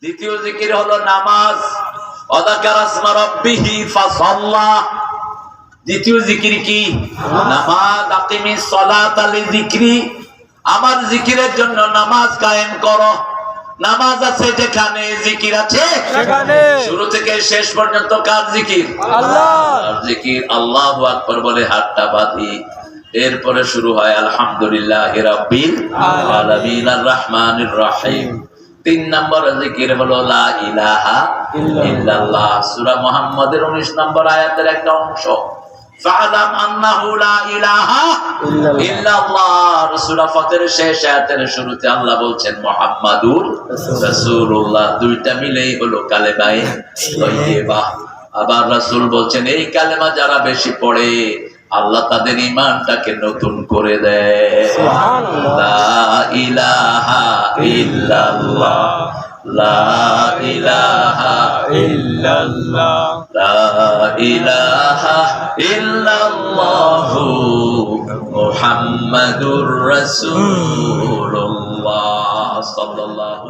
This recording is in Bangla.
দ্বিতীয় জিকির হলো নামাজ। ওয়াযাকারা ইসমা রাব্বিহি ফাসাল্লা। দ্বিতীয় জিকির কি? নামাজ। আকিমিস সালাতা লিযিকরি, আমার জিকিরের জন্য নামাজ কায়েম করো। নামাজ আছে যেখানে জিকির আছে সেখানে। শুরু থেকে শেষ পর্যন্ত কার জিকির? আল্লাহর জিকির। আল্লাহু আকবার বলে হাতটা বাঁধি, এরপরে শুরু হয় আলহামদুলিল্লাহি রাব্বিল আলামিন আর রহমানির রহিম। 3 নম্বর জিকির হলো লা ইলাহা ইল্লাল্লাহ। সূরা মুহাম্মদের 19 নম্বর আয়াতের একটা অংশ। ফাআলাম আন্নাহু লা ইলাহা ইল্লাল্লাহ। সূরা ফাতিরের শেষ আয়াতের শুরুতে আল্লাহ বলছেন মুহাম্মাদুর রাসূলুল্লাহ। দুইটা মিলেই হলো কালেমায়ে তাইয়্যিবা। আবার রাসূল বলছেন এই কালেমা যারা বেশি পড়ে আল্লাহ তাদের ঈমানটাকে নতুন করে দেয়। সুবহানাল্লাহ। লা ইলাহা ইল্লাল্লাহ, লা ইলাহা ইল্লাল্লাহ, লা ইলাহা ইল্লাল্লাহু মুহাম্মাদুর রাসূলুল্লাহ সাল্লাল্লাহু